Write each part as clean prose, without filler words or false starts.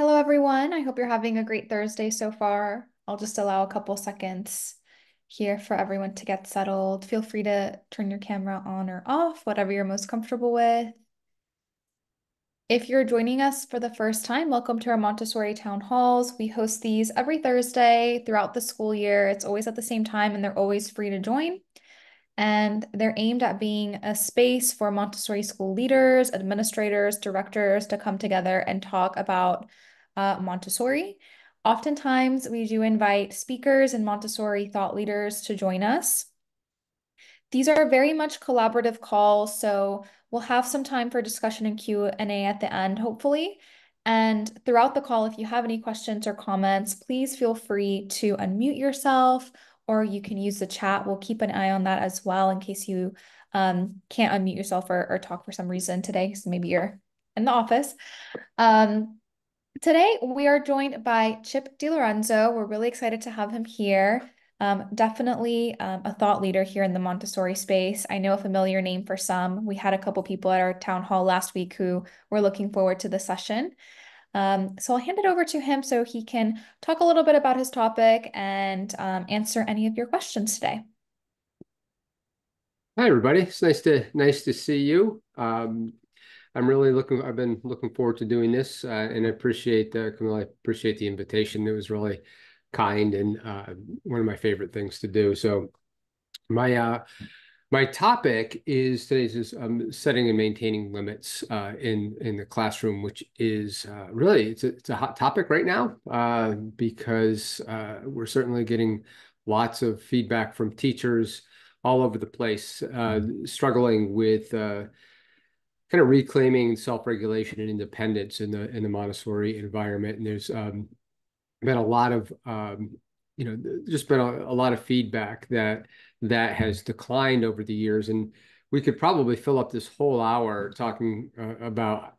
Hello, everyone. I hope you're having a great Thursday so far. I'll just allow a couple seconds here for everyone to get settled. Feel free to turn your camera on or off, whatever you're most comfortable with. If you're joining us for the first time, welcome to our Montessori Town Halls. We host these every Thursday throughout the school year. It's always at the same time, and they're always free to join. And they're aimed at being a space for Montessori school leaders, administrators, directors to come together and talk about Montessori. Oftentimes, we do invite speakers and Montessori thought leaders to join us. These are very much collaborative calls, so we'll have some time for discussion and Q&A at the end, hopefully. And throughout the call, if you have any questions or comments, please feel free to unmute yourself, or you can use the chat. We'll keep an eye on that as well in case you can't unmute yourself or talk for some reason today, because maybe you're in the office. Today, we are joined by Chip DeLorenzo. We're really excited to have him here. Definitely a thought leader here in the Montessori space. I know a familiar name for some. We had a couple people at our town hall last week who were looking forward to the session. So I'll hand it over to him so he can talk a little bit about his topic and answer any of your questions today. Hi, everybody. It's nice to see you. I've been looking forward to doing this, and I appreciate Camille, I appreciate the invitation. It was really kind and one of my favorite things to do. So my topic is today's is setting and maintaining limits in the classroom, which is really it's a hot topic right now because we're certainly getting lots of feedback from teachers all over the place, struggling with kind of reclaiming self-regulation and independence in the Montessori environment. And there's been a lot of just been a lot of feedback that has declined over the years, and we could probably fill up this whole hour talking about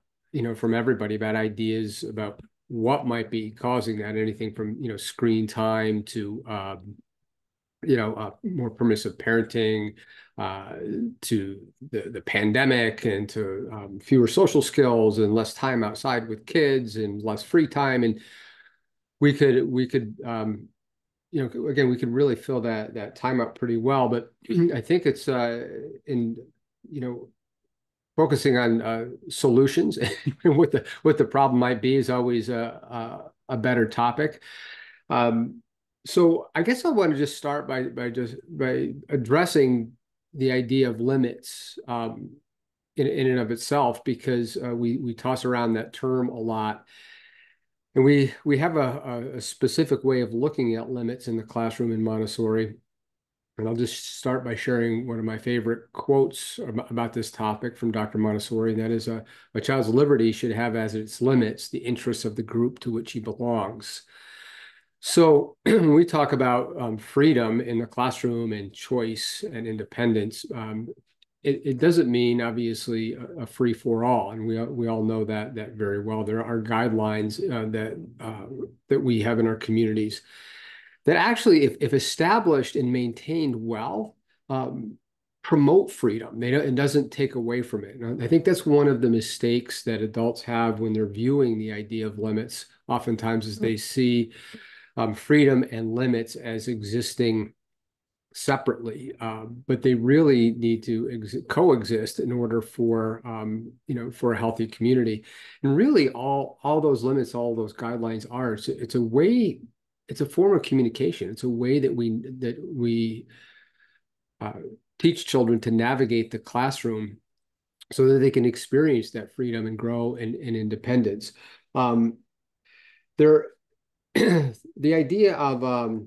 from everybody about ideas about what might be causing that. Anything from screen time to more permissive parenting, to the pandemic, and to fewer social skills and less time outside with kids and less free time. And we could again, we could really fill that time up pretty well. But I think it's in focusing on solutions and what the problem might be is always a better topic. So I guess I want to just start by addressing the idea of limits in and of itself, because we toss around that term a lot, and we have a specific way of looking at limits in the classroom in Montessori. And I'll just start by sharing one of my favorite quotes about this topic from Dr. Montessori, and that is, a child's liberty should have as its limits the interests of the group to which he belongs. So when we talk about freedom in the classroom and choice and independence, it doesn't mean obviously a free for all, and we all know that very well. There are guidelines that we have in our communities that actually, if established and maintained well, promote freedom. It doesn't take away from it. And I think that's one of the mistakes that adults have when they're viewing the idea of limits. Oftentimes, is they see freedom and limits as existing separately, but they really need to coexist in order for for a healthy community. And really, all those limits, all those guidelines are it's a way, it's a form of communication. It's a way that we teach children to navigate the classroom so that they can experience that freedom and grow in independence. There the idea of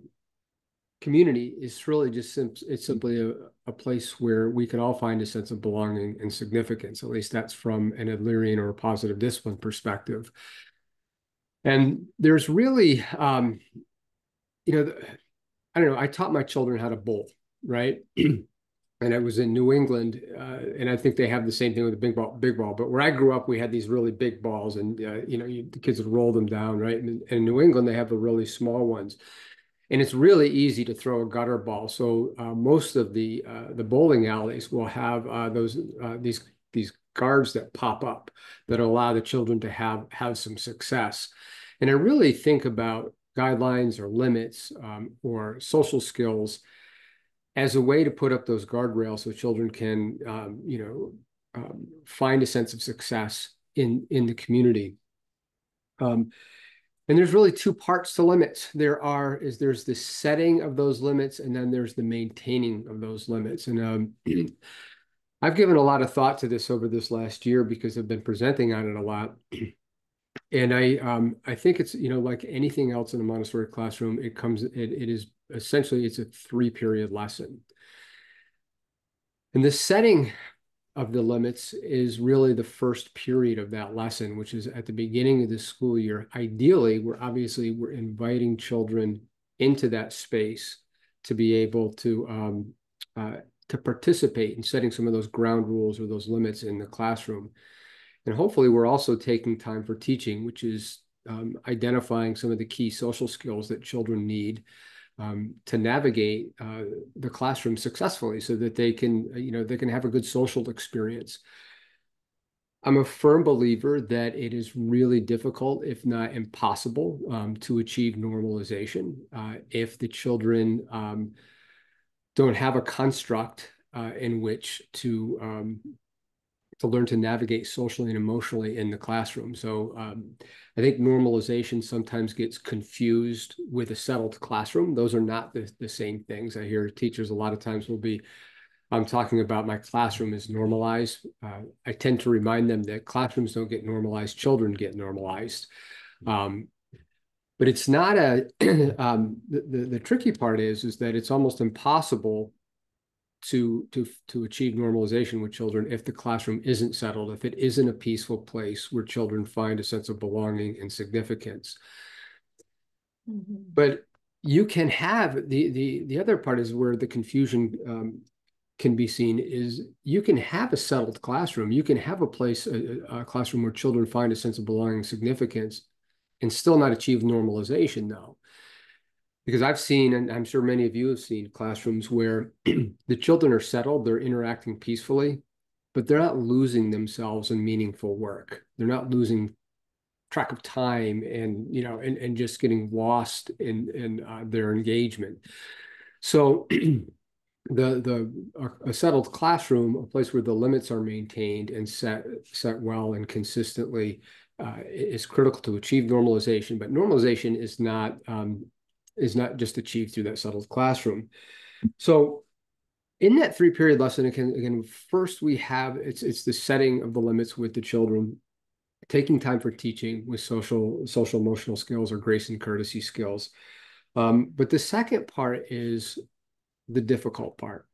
community is really just it's simply a place where we can all find a sense of belonging and significance. At least that's from an Adlerian or a positive discipline perspective. And there's really, I don't know, I taught my children how to bowl, right? And I was in New England, and I think they have the same thing with the big ball. But where I grew up, we had these really big balls, and the kids would roll them down, right? And in New England, they have the really small ones, and it's really easy to throw a gutter ball. So most of the bowling alleys will have these guards that pop up that allow the children to have some success. And I really think about guidelines or limits or social skills as a way to put up those guardrails so children can, find a sense of success in the community. And there's really two parts to limits. There's the setting of those limits, and then there's the maintaining of those limits. And I've given a lot of thought to this over this last year because I've been presenting on it a lot. And I think it's, like anything else in a Montessori classroom, it is essentially, it's a 3-period lesson. And the setting of the limits is really the first period of that lesson, which is at the beginning of the school year. Ideally, we're inviting children into that space to be able to participate in setting some of those ground rules or those limits in the classroom. And hopefully we're also taking time for teaching, which is identifying some of the key social skills that children need to navigate the classroom successfully so that they can have a good social experience. I'm a firm believer that it is really difficult, if not impossible, to achieve normalization if the children don't have a construct in which to learn to navigate socially and emotionally in the classroom. So I think normalization sometimes gets confused with a settled classroom. Those are not the same things. I hear teachers a lot of times will be talking about my classroom is normalized. I tend to remind them that classrooms don't get normalized, children get normalized. But it's not the tricky part is that it's almost impossible to achieve normalization with children if the classroom isn't settled, if it isn't a peaceful place where children find a sense of belonging and significance. Mm-hmm. But you can have the other part is where the confusion can be seen is you can have a settled classroom. You can have a classroom where children find a sense of belonging and significance and still not achieve normalization though. Because I've seen, and I'm sure many of you have seen, classrooms where the children are settled, they're interacting peacefully, but they're not losing themselves in meaningful work. They're not losing track of time and just getting lost in their engagement. So a settled classroom, a place where the limits are maintained and set well and consistently, is critical to achieve normalization. But normalization is not just achieved through that settled classroom. So in that 3-period lesson, again, first we have, it's the setting of the limits with the children, taking time for teaching with social emotional skills or grace and courtesy skills. But the second part is the difficult part.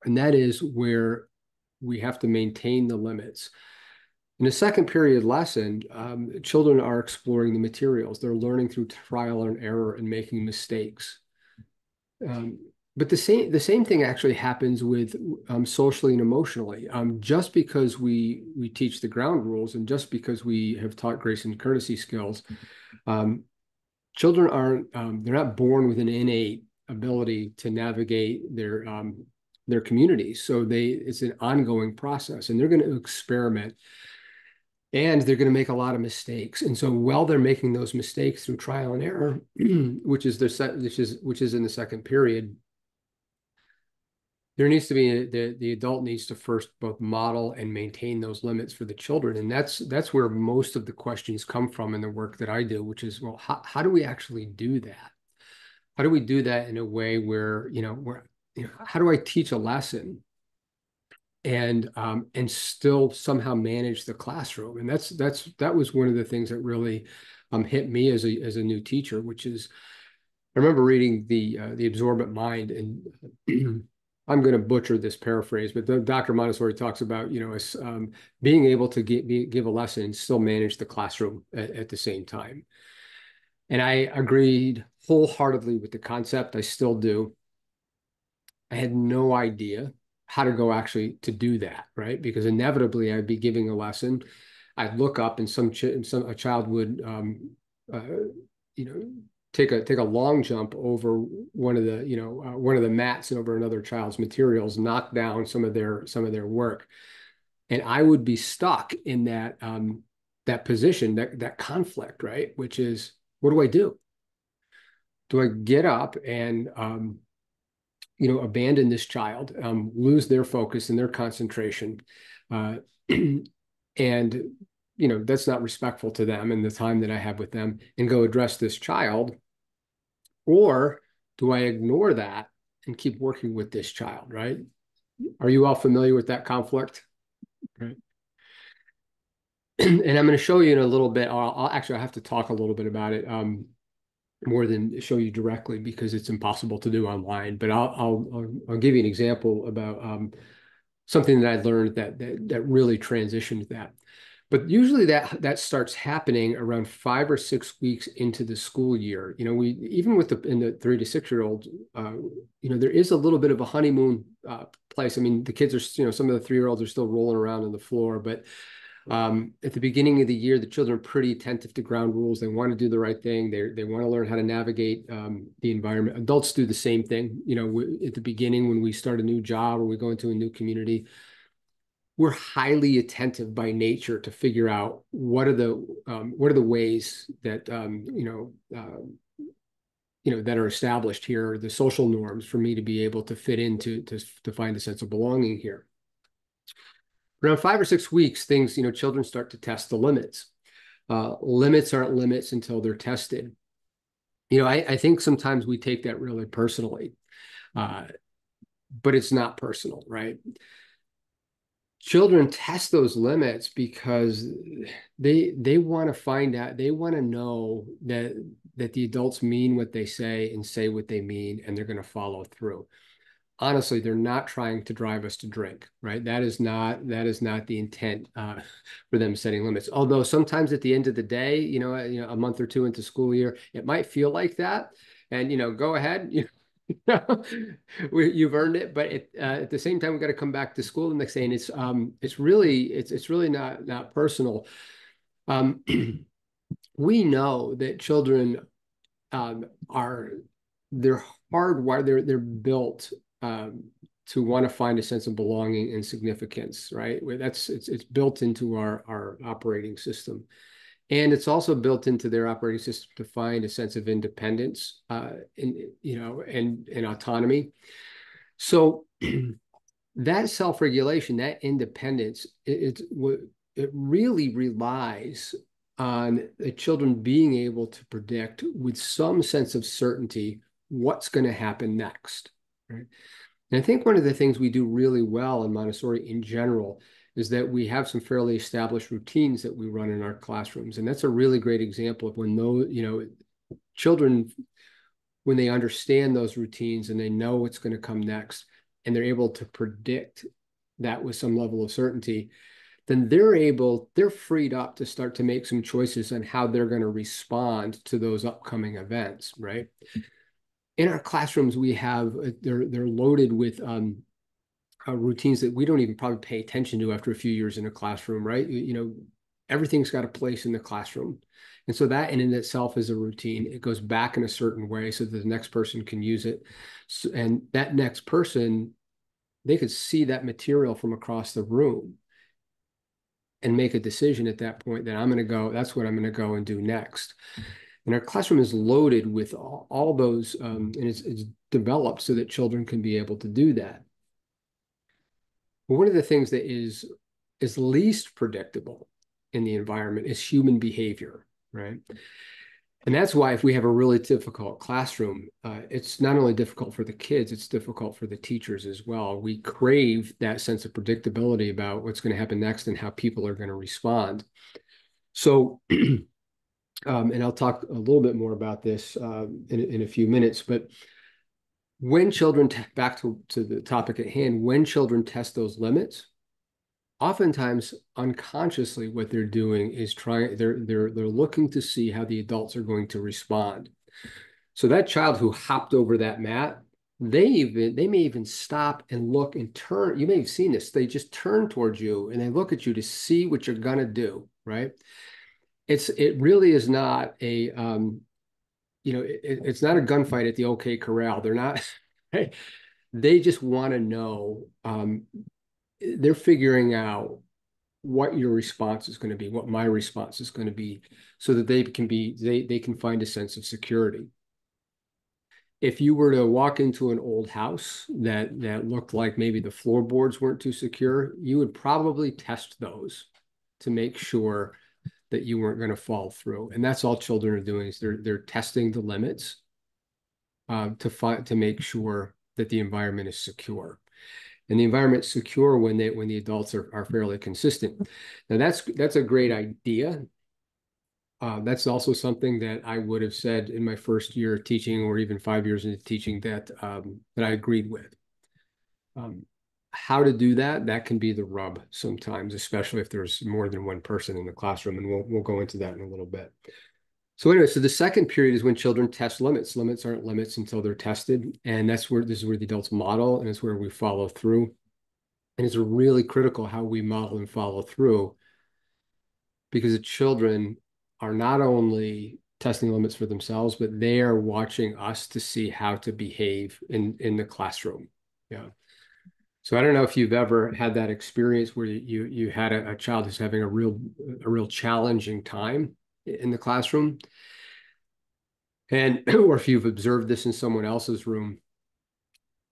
And that is where we have to maintain the limits. In a 2nd-period lesson, children are exploring the materials. They're learning through trial and error and making mistakes. But the same thing actually happens with socially and emotionally. Just because we teach the ground rules and just because we have taught grace and courtesy skills, children they're not born with an innate ability to navigate their communities. So it's an ongoing process, and they're going to experiment. And they're going to make a lot of mistakes. And so while they're making those mistakes through trial and error, which is in the 2nd period, there needs to be the adult needs to first both model and maintain those limits for the children. And that's where most of the questions come from in the work that I do, which is, well, how do we actually do that? How do we do that in a way where, how do I teach a lesson and still somehow manage the classroom? And that was one of the things that really hit me as a new teacher, which is I remember reading the Absorbent Mind, and I'm going to butcher this paraphrase, but Dr. Montessori talks about being able to give a lesson and still manage the classroom at the same time. And I agreed wholeheartedly with the concept. I still do. I had no idea how to go actually to do that, right? Because inevitably I'd be giving a lesson. I'd look up and a child would, take a long jump over one of the mats and over another child's materials, knock down some of their work. And I would be stuck in that that position, that conflict, right? Which is, what do I do? Do I get up and abandon this child, lose their focus and their concentration, uh, and that's not respectful to them and the time that I have with them, and go address this child, or do I ignore that and keep working with this child, right? Are you all familiar with that conflict? Right. And I'm going to show you in a little bit. I'll have to talk a little bit about it, more than show you directly because it's impossible to do online. But I'll give you an example about something that I learned that really transitioned that. But usually that starts happening around 5 or 6 weeks into the school year. We even with in the 3 to 6 year olds, there is a little bit of a honeymoon place. I mean, the kids are, some of the 3 year olds are still rolling around on the floor, but at the beginning of the year, the children are pretty attentive to ground rules. They want to do the right thing. They want to learn how to navigate the environment. Adults do the same thing. At the beginning, when we start a new job or we go into a new community, we're highly attentive by nature to figure out what are the ways that that are established here, the social norms for me to be able to fit into to find a sense of belonging here. Around 5 or 6 weeks, children start to test the limits. Limits aren't limits until they're tested. I think sometimes we take that really personally, but it's not personal, right? Children test those limits because they want to find out, they want to know that the adults mean what they say and say what they mean, and they're going to follow through. Honestly, they're not trying to drive us to drink, right? That is not the intent for them setting limits. Although sometimes at the end of the day, a month or two into school year, it might feel like that. And go ahead, you've earned it. But at the same time, we got to come back to school the next day, and it's really not personal. We know that children they're hardwired, they're built to want to find a sense of belonging and significance, right? It's built into our operating system. And it's also built into their operating system to find a sense of independence, and autonomy. So that self-regulation, that independence, it really relies on the children being able to predict with some sense of certainty what's going to happen next, right? And I think one of the things we do really well in Montessori in general is that we have some fairly established routines that we run in our classrooms. And that's a really great example of when those, children, when they understand those routines and they know what's going to come next, and they're able to predict that with some level of certainty, then they're freed up to start to make some choices on how they're going to respond to those upcoming events, right? In our classrooms, we have, they're loaded with routines that we don't even probably pay attention to after a few years in a classroom, right? Everything's got a place in the classroom. And so that in itself is a routine. It goes back in a certain way so that the next person can use it. So, and that next person, they could see that material from across the room and make a decision at that point that that's what I'm going to go and do next. And our classroom is loaded with all those, and it's developed so that children can be able to do that. But one of the things that is least predictable in the environment is human behavior, right? And that's why if we have a really difficult classroom, it's not only difficult for the kids, it's difficult for the teachers as well. We crave that sense of predictability about what's going to happen next and how people are going to respond. So, and I'll talk a little bit more about this in a few minutes, but when children, back to the topic at hand, when children test those limits, oftentimes unconsciously what they're doing is they're looking to see how the adults are going to respond. So that child who hopped over that mat, they may even stop and look and turn. You may have seen this. They just turn towards you and they look at you to see what you're gonna do, right? It really is not a it's not a gunfight at the OK Corral. They're not. Right? They just want to know. They're figuring out what your response is going to be, what my response is going to be, so that they can find a sense of security. If you were to walk into an old house that looked like maybe the floorboards weren't too secure, you would probably test those to make sure that you weren't going to fall through. And that's all children are doing, is they're testing the limits to make sure that the environment is secure. And the environment's secure when the adults are fairly consistent. Now that's a great idea. That's also something that I would have said in my first year of teaching, or even 5 years into teaching, that I agreed with. How to do that, that can be the rub sometimes, especially if there's more than one person in the classroom, and we'll go into that in a little bit. So anyway, so the second period is when children test limits. Limits aren't limits until they're tested, and this is where the adults model, and it's where we follow through. And it's really critical how we model and follow through, because the children are not only testing limits for themselves, but they are watching us to see how to behave in the classroom. Yeah. So I don't know if you've ever had that experience where you had a child who's having a real challenging time in the classroom, and or if you've observed this in someone else's room,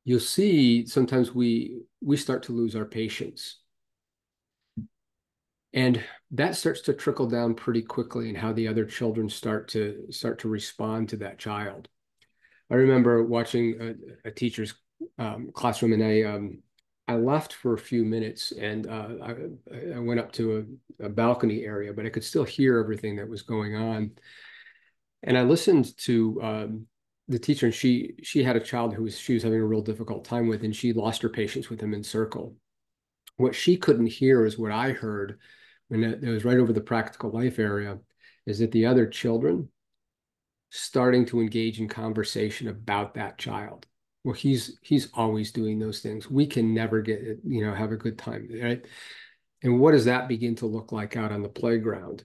you'll see sometimes we start to lose our patience. And that starts to trickle down pretty quickly in how the other children start to respond to that child. I remember watching a teacher's classroom, and I left for a few minutes, and I went up to a balcony area, but I could still hear everything that was going on. And I listened to the teacher, and she had a child who she was having a real difficult time with, and she lost her patience with him in circle. What she couldn't hear is what I heard when it was right over the practical life area, is that the other children starting to engage in conversation about that child. Well, he's always doing those things. We can never have a good time, right? And what does that begin to look like out on the playground?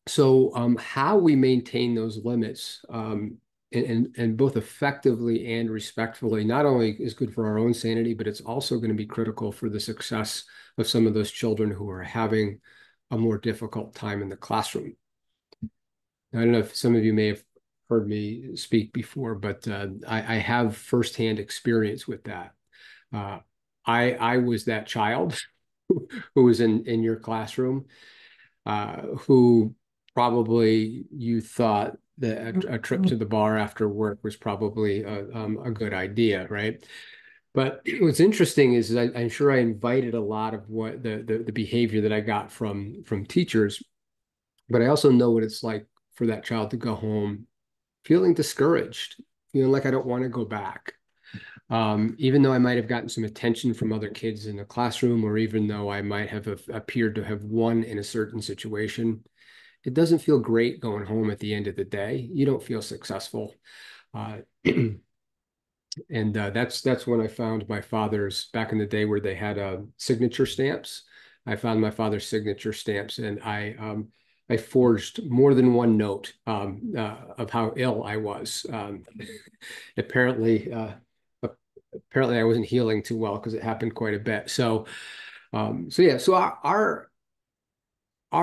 So how we maintain those limits, and both effectively and respectfully, not only is good for our own sanity, but it's also going to be critical for the success of some of those children who are having a more difficult time in the classroom. I don't know if some of you may have heard me speak before, but I have firsthand experience with that. Uh, I was that child who was in your classroom, who probably you thought that a trip to the bar after work was probably a good idea, right? But what's interesting is I'm sure I invited a lot of what the behavior that I got from teachers, but I also know what it's like for that child to go home feeling discouraged, feeling like I don't want to go back. Even though I might have gotten some attention from other kids in the classroom, or even though I might have appeared to have won in a certain situation, it doesn't feel great going home at the end of the day. You don't feel successful. Uh, and that's when I found my father's, back in the day where they had signature stamps. I found my father's signature stamps, and I forged more than one note of how ill I was. Apparently, apparently I wasn't healing too well, because it happened quite a bit. So yeah, so our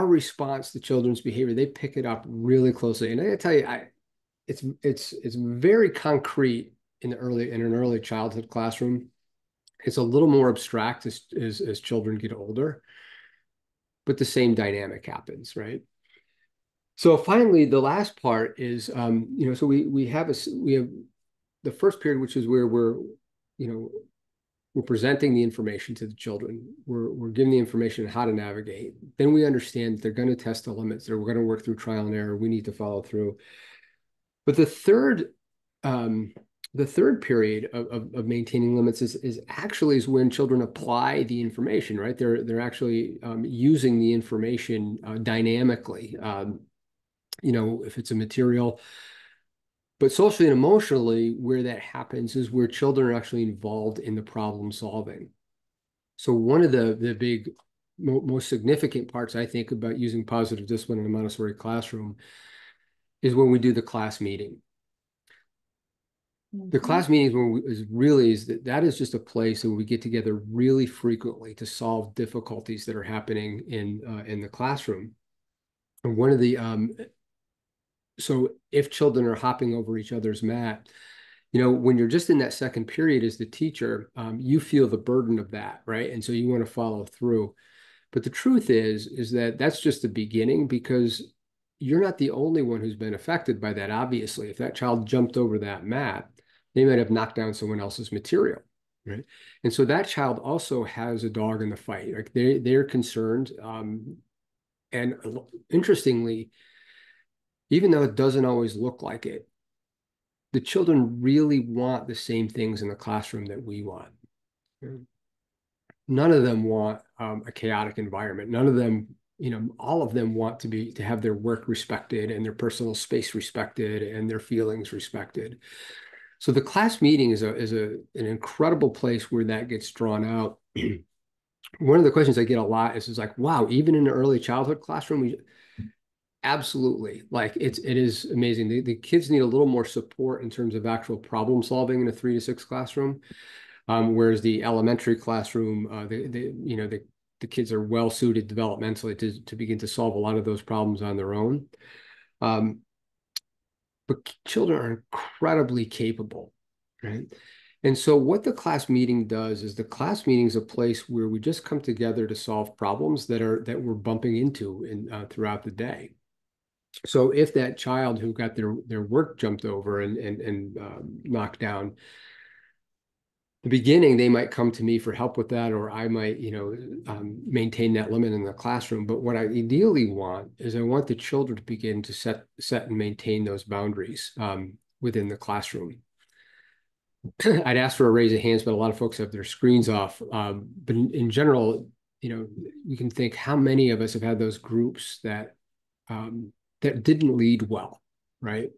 response to children's behavior, they pick it up really closely. And I gotta tell you, it's very concrete in an early childhood classroom. It's a little more abstract as children get older, but the same dynamic happens, right? So finally, the last part is, so we have the first period, which is where we're presenting the information to the children. We're giving the information on how to navigate. Then we understand that they're going to test the limits. We're going to work through trial and error. We need to follow through. But the third period of maintaining limits is actually when children apply the information, right? They're actually using the information dynamically. If it's a material. But socially and emotionally, where that happens is where children are actually involved in the problem solving. So one of the big, most significant parts, I think, about using positive discipline in a Montessori classroom is when we do the class meeting. The Mhm. class meetings is that is just a place where we get together really frequently to solve difficulties that are happening in the classroom. And one of the so if children are hopping over each other's mat, when you're just in that second period as the teacher, you feel the burden of that, right? And so you want to follow through. But the truth is that that's just the beginning, because you're not the only one who's been affected by that. Obviously, if that child jumped over that mat, they might have knocked down someone else's material, right? And so that child also has a dog in the fight. Like they're concerned. And interestingly, even though it doesn't always look like it, the children really want the same things in the classroom that we want. None of them want a chaotic environment. None of them, all of them want to have their work respected and their personal space respected and their feelings respected. So the class meeting is an incredible place where that gets drawn out. One of the questions I get a lot is like, wow, even in the early childhood classroom, absolutely, like it is amazing. The kids need a little more support in terms of actual problem solving in a 3 to 6 classroom. Whereas the elementary classroom, the kids are well suited developmentally to begin to solve a lot of those problems on their own. Um, but children are incredibly capable, right? And so what the class meeting does is the class meeting is a place where we just come together to solve problems that we're bumping into throughout the day. So if that child who got their work jumped over and knocked down, the beginning, they might come to me for help with that, or I might, maintain that limit in the classroom. But what I ideally want is I want the children to begin to set and maintain those boundaries within the classroom. I'd ask for a raise of hands, but a lot of folks have their screens off. But in general, you can think how many of us have had those groups that didn't lead well, right?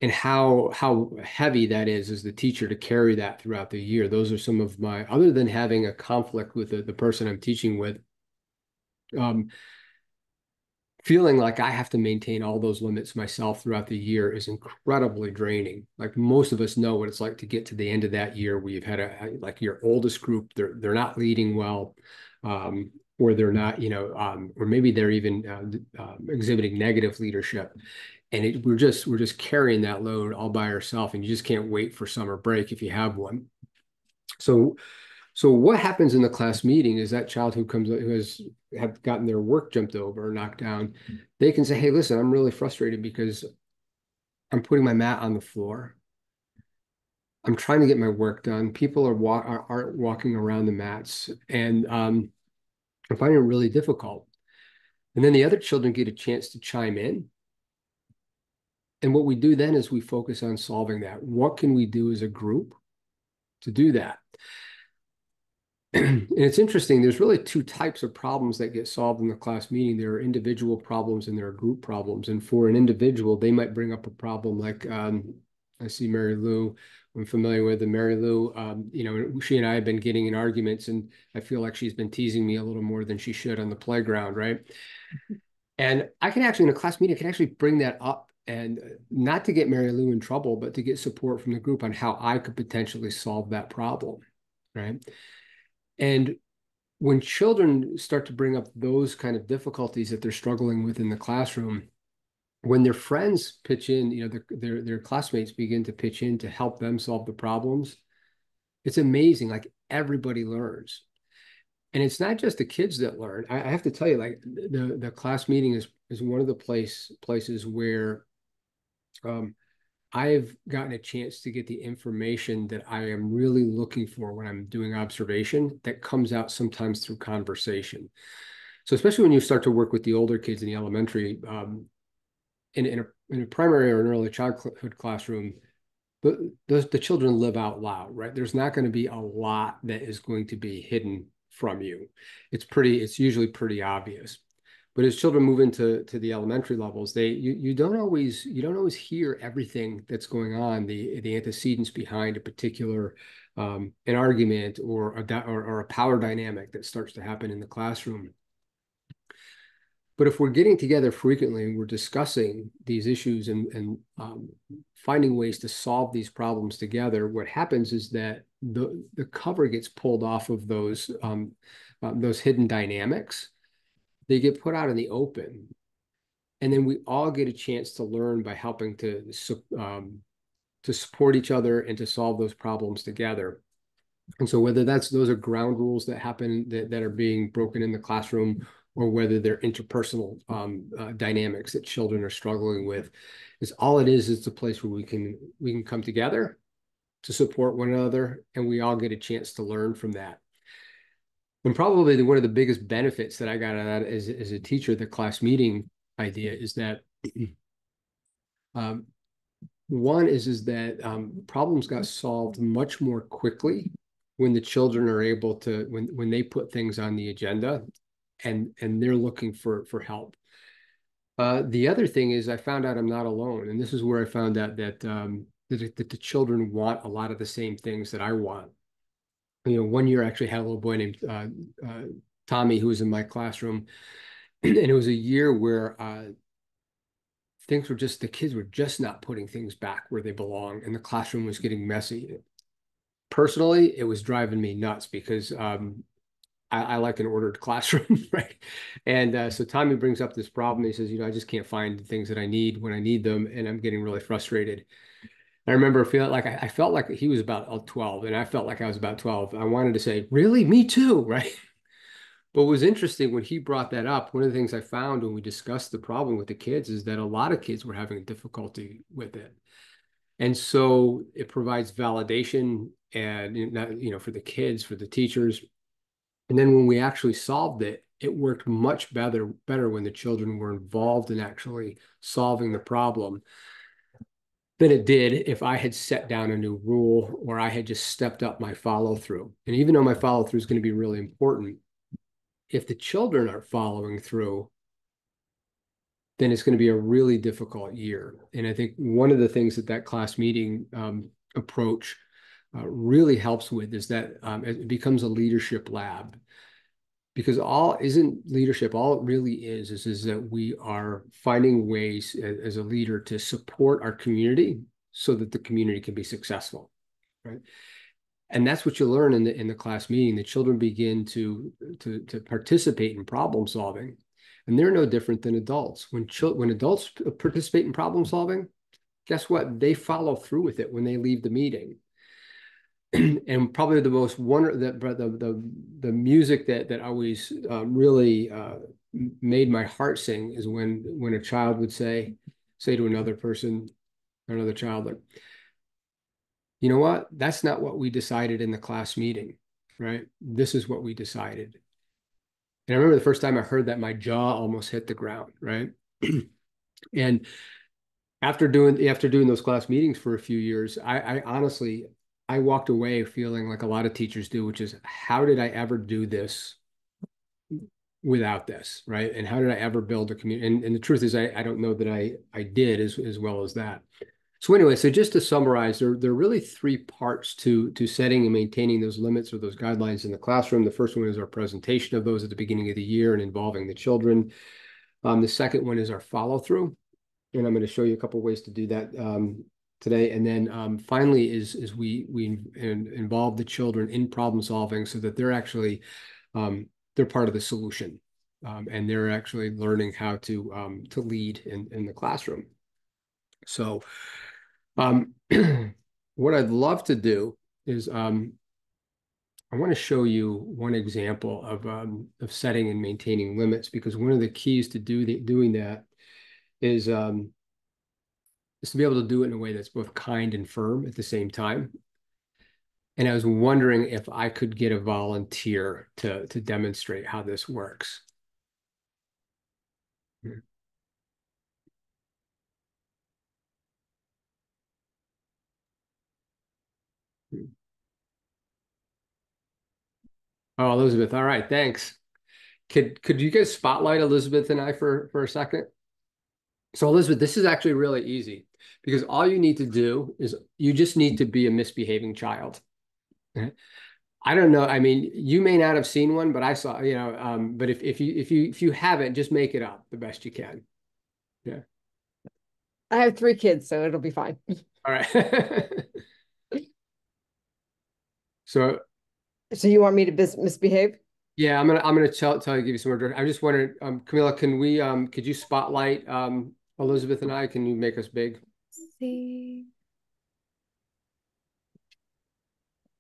And how heavy that is as the teacher to carry that throughout the year. Those are some of my, other than having a conflict with the person I'm teaching with, um, feeling like I have to maintain all those limits myself throughout the year is incredibly draining. Like most of us know what it's like to get to the end of that year where you've had like your oldest group, they're not leading well, or they're not, or maybe they're even exhibiting negative leadership. And we're just carrying that load all by ourselves, and you just can't wait for summer break if you have one. So so what happens in the class meeting is that child who has have gotten their work jumped over or knocked down, they can say, hey, listen, I'm really frustrated because I'm putting my mat on the floor. I'm trying to get my work done. People aren't walking around the mats, and I'm finding it really difficult. And then the other children get a chance to chime in. And what we do then is we focus on solving that. What can we do as a group to do that? And it's interesting, there's really two types of problems that get solved in the class meeting. There are individual problems and there are group problems. And for an individual, they might bring up a problem like, I see Mary Lou, I'm familiar with the Mary Lou, she and I have been getting in arguments, and I feel like she's been teasing me a little more than she should on the playground, right? And I can actually, in a class meeting, I can actually bring that up, and not to get Mary Lou in trouble, but to get support from the group on how I could potentially solve that problem, right? And when children start to bring up those kind of difficulties that they're struggling with in the classroom, when their friends pitch in, their classmates begin to pitch in to help them solve the problems, it's amazing. Like everybody learns. And it's not just the kids that learn. I have to tell you, like the class meeting is one of the places where um, I've gotten a chance to get the information that I am really looking for when I'm doing observation that comes out sometimes through conversation. So especially when you start to work with the older kids in the elementary, in a primary or an early childhood classroom, the children live out loud, right? There's not going to be a lot that is going to be hidden from you. It's usually pretty obvious. But as children move into the elementary levels, you don't always hear everything that's going on, the antecedents behind a particular an argument or a power dynamic that starts to happen in the classroom. But if we're getting together frequently and we're discussing these issues and finding ways to solve these problems together, what happens is that the cover gets pulled off of those hidden dynamics. They get put out in the open, and then we all get a chance to learn by helping to support each other and to solve those problems together. And so whether those are ground rules that happen that are being broken in the classroom, or whether they're interpersonal dynamics that children are struggling with, is all it is. It's a place where we can come together to support one another, and we all get a chance to learn from that. And probably one of the biggest benefits that I got out of that as a teacher, the class meeting idea, is that um, one is that problems got solved much more quickly when the children are able to, when they put things on the agenda and they're looking for help. The other thing is I found out I'm not alone. And this is where I found out that the children want a lot of the same things that I want. You know, one year I actually had a little boy named Tommy who was in my classroom. And it was a year where the kids were just not putting things back where they belong, and the classroom was getting messy. Personally, it was driving me nuts because I like an ordered classroom, right? And so Tommy brings up this problem. He says, I just can't find the things that I need when I need them, and I'm getting really frustrated. I remember feeling like I felt like he was about 12, and I felt like I was about 12. I wanted to say, really? Me too, right? But what was interesting when he brought that up, one of the things I found when we discussed the problem with the kids is that a lot of kids were having difficulty with it. And so it provides validation and for the kids, for the teachers. And then when we actually solved it, it worked much better when the children were involved in actually solving the problem than it did if I had set down a new rule or I had just stepped up my follow through. And even though my follow through is going to be really important, if the children are following through, then it's going to be a really difficult year. And I think one of the things that class meeting approach really helps with is that it becomes a leadership lab. Because all it really is that we are finding ways as a leader to support our community so that the community can be successful, right? And that's what you learn in the class meeting. The children begin to participate in problem solving, and they're no different than adults. When adults participate in problem solving, guess what? They follow through with it when they leave the meeting. And probably the most the music that always really made my heart sing is when a child would say to another person, another child, like, you know what? That's not what we decided in the class meeting, right? This is what we decided. And I remember the first time I heard that, my jaw almost hit the ground, right? And after doing those class meetings for a few years, I honestly walked away feeling like a lot of teachers do, which is, how did I ever do this without this, right? And how did I ever build a community? And the truth is, I don't know that I did as well as that. So anyway, so just to summarize, there are really three parts to setting and maintaining those limits or those guidelines in the classroom. The first one is our presentation of those at the beginning of the year and involving the children. The second one is our follow through, and I'm going to show you a couple of ways to do that today. And then finally is we involve the children in problem solving so that they're actually they're part of the solution, and they're actually learning how to lead in the classroom. So what I'd love to do is I want to show you one example of setting and maintaining limits, because one of the keys to doing that is to be able to do it in a way that's both kind and firm at the same time. And I was wondering if I could get a volunteer to demonstrate how this works. Oh, Elizabeth. All right, thanks. Could you guys spotlight Elizabeth and I for a second? So Elizabeth, this is actually really easy, because all you need to do is you just need to be a misbehaving child. I don't know. I mean, you may not have seen one, but I saw, but if you haven't, just make it up the best you can. Yeah. I have 3 kids, so it'll be fine. All right. So So you want me to misbehave? yeah, I'm gonna tell you, give you some more direction. I just wondered, Camilla, could you spotlight Elizabeth and I? Can you make us big? See.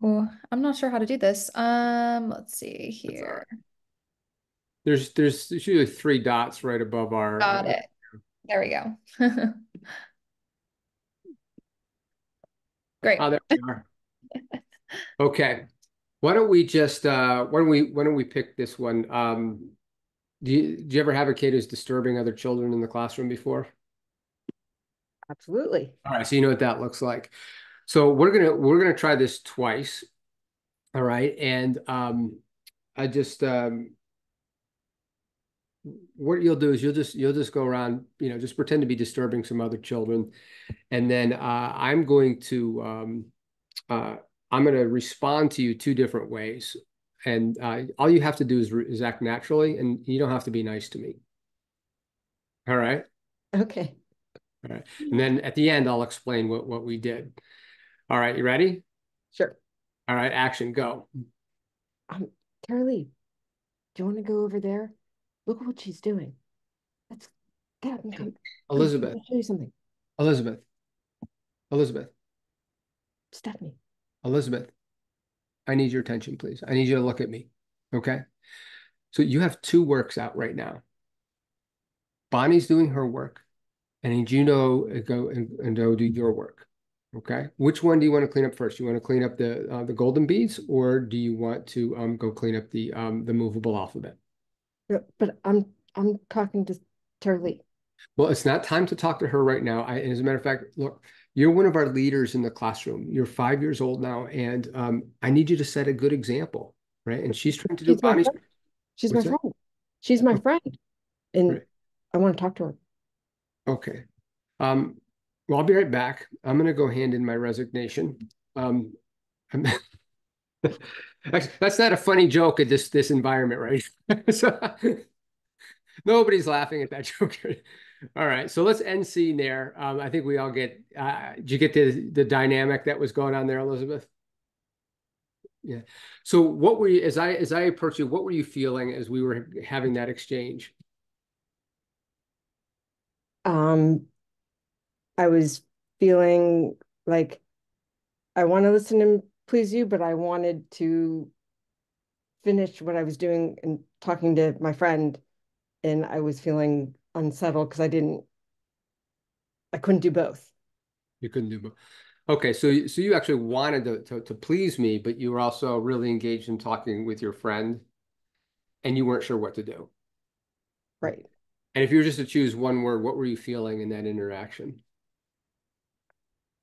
Oh, I'm not sure how to do this. Let's see That's all right. here. There's usually 3 dots right above our. Got it. There we go. Oh, Great. there we are. Okay. Why don't we pick this one? Do you ever have a kid who's disturbing other children in the classroom before? Absolutely. All right, so you know what that looks like. So we're gonna try this twice. All right, and I just what you'll do is you'll just go around, just pretend to be disturbing some other children, and then uh, I'm going to respond to you 2 different ways, and all you have to do is act naturally, and you don't have to be nice to me. All right, Okay. all right, and then at the end I'll explain what we did. All right, you ready? Sure. All right, action, go. Um, Carolee, do you want to go over there? Look at what she's doing. Let's get up and come. Please, let Elizabeth, me show you something. Elizabeth, Elizabeth, Stephanie. Elizabeth. I need your attention, please. I need you to look at me. Okay. So you have 2 works out right now. Bonnie's doing her work, and I need you to go and go do your work. Okay. Which one do you want to clean up first? You want to clean up the golden beads, or do you want to go clean up the movable alphabet? No, but I'm talking to Carolee. Well, it's not time to talk to her right now. As a matter of fact, look, you're one of our leaders in the classroom. You're 5 years old now, and I need you to set a good example, right? And she's trying to do She's my Bonnie's. friend. She's my What's that? friend. She's my Oh, friend, and right. I want to talk to her. Okay. Um, well, I'll be right back. I'm going to go hand in my resignation. Um, I'm, that's not a funny joke at this environment, right? So, nobody's laughing at that joke. All right, so let's end scene there. I think we all get. Did you get the dynamic that was going on there, Elizabeth? Yeah. So, what were you as I approached you? What were you feeling as we were having that exchange? Um, I was feeling like I want to listen and please you, but I wanted to finish what I was doing and talking to my friend, and I was feeling unsettled because I couldn't do both. You couldn't do both. Okay, so you actually wanted to please me, but you were also really engaged in talking with your friend, and you weren't sure what to do. Right. And if you were just to choose one word, what were you feeling in that interaction?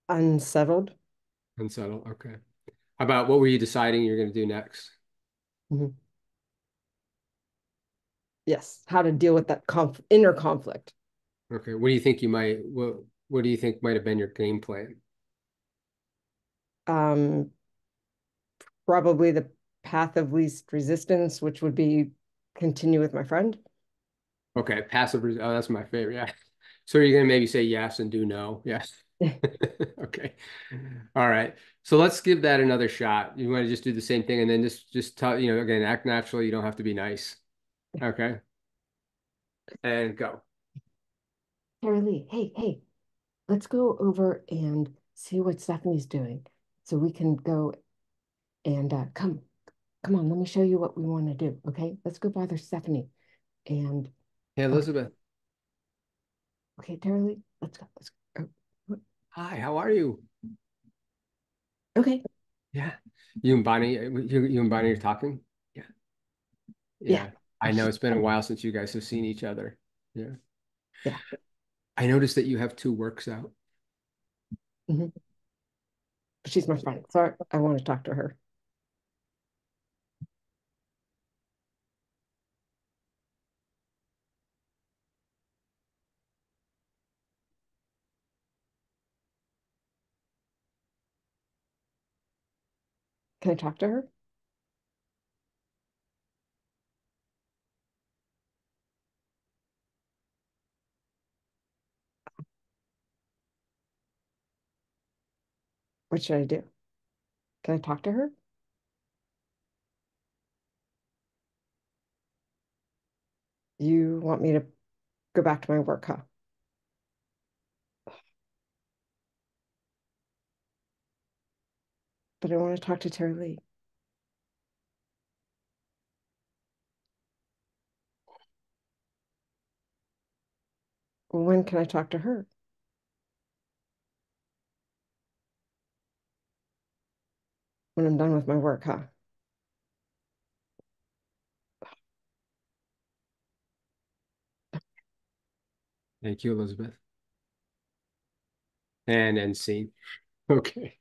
Unsettled. Unsettled. Okay. How about what were you deciding you're going to do next? Mhm. Yes. How to deal with that inner conflict. Okay. What do you think might have been your game plan? Um, Probably the path of least resistance, which would be continue with my friend. Okay, oh, that's my favorite. Yeah. So you're gonna maybe say yes and do no. Yes. Okay. All right. So let's give that another shot. You want to just do the same thing and then just tell, again, act naturally. You don't have to be nice. Okay. And go. Carolee, hey, let's go over and see what Stephanie's doing. So we can go and come on, let me show you what we want to do. Okay, let's go bother Stephanie. And Hey, okay, Elizabeth. okay, Carolee, let's go. Let's go. Hi, how are you? Okay, Yeah. You and Bonnie are talking? Yeah. yeah, Yeah. I know it's been a while since you guys have seen each other. Yeah. yeah. I noticed that you have 2 works out. Mhm. She's my friend, so I want to talk to her. Can I talk to her? What should I do? Can I talk to her? You want me to go back to my work, huh? But I want to talk to Terry Lee. Well, when can I talk to her? When I'm done with my work, huh? Thank you, Elizabeth. And end scene. Okay.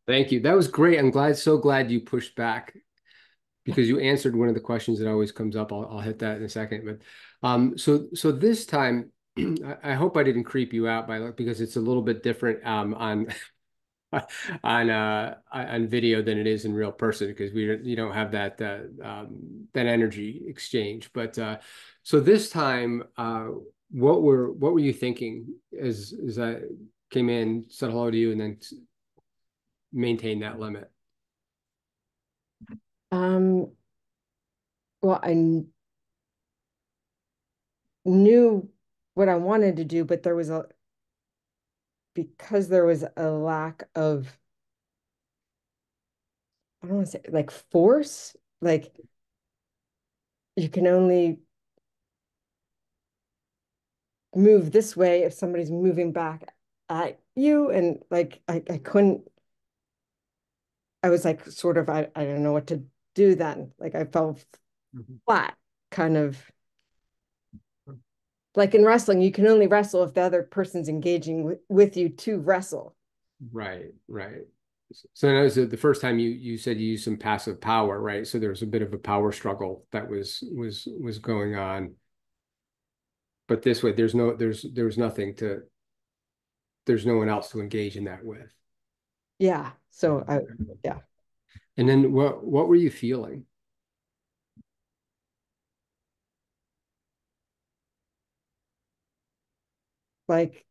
Thank you. That was great. I'm glad, so glad you pushed back because you answered one of the questions that always comes up. I'll hit that in a second. But so this time, I hope I didn't creep you out because it's a little bit different on on video than it is in real person because you don't have that energy exchange. But so this time, what were you thinking as I came in, said hello to you, and then maintain that limit? Um, well, knew what I wanted to do, but because there was a lack of, I don't want to say like force, like you can only move this way if somebody's moving back at you. And like, I couldn't, I was like, sort of, I don't know what to do then. Like I felt flat, kind of like in wrestling, you can only wrestle if the other person's engaging with you to wrestle. Right, right. So that was the first time you said you used some passive power, right? So there was a bit of a power struggle that was going on. But this way, there's no one else to engage in that with. Yeah. So yeah. And then what were you feeling? Like,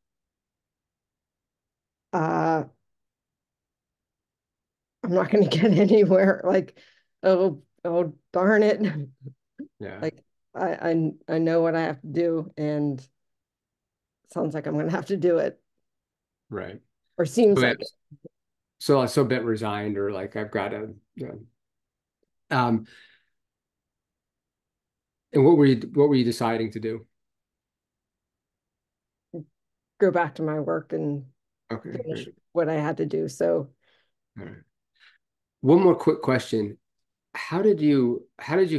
uh, I'm not going to get anywhere. Like, oh, darn it. Yeah, Like, I know what I have to do, and it sounds like I'm going to have to do it, right. or seems So, yeah, like it. so a bit resigned or like I've got to, um, and what were you deciding to do? Go back to my work and Okay, finish great. what I had to do. So, All right. One more quick question. How did you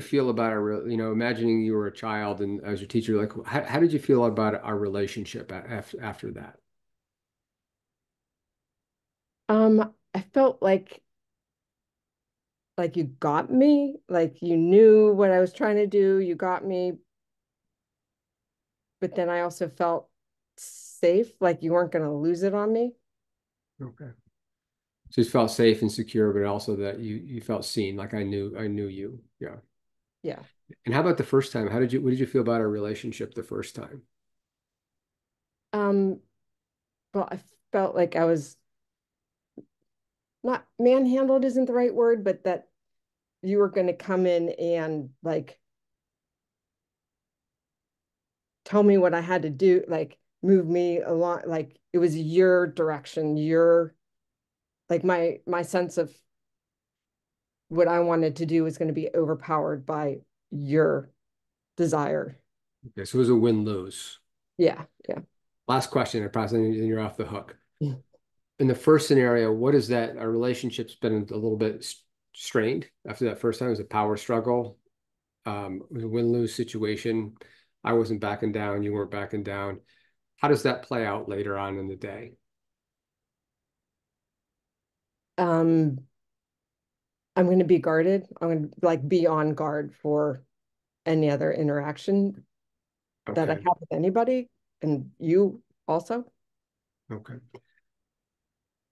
feel about imagining you were a child and as your teacher, like how did you feel about our relationship after that? I felt like you got me, like you knew what I was trying to do, you got me, but then I also felt safe, like you weren't going to lose it on me. Okay. So you felt safe and secure, but also that you felt seen, like I knew you. Yeah. Yeah. And how about the first time? What did you feel about our relationship the first time? Um, well, I felt like I was not manhandled isn't the right word, but that you were going to come in and like tell me what I had to do, like move me along, like it was your direction, your like my sense of what I wanted to do was going to be overpowered by your desire. Okay, so it was a win-lose. Yeah, yeah. Last question, I promise, and you're off the hook. In the first scenario, what is that? Our relationship's been a little bit strained after that first time. It was a power struggle. It was a win-lose situation. I wasn't backing down. You weren't backing down. How does that play out later on in the day? Um, I'm going to be guarded. I'm going to like be on guard for any other interaction that I Okay. have with anybody, and you also. Okay.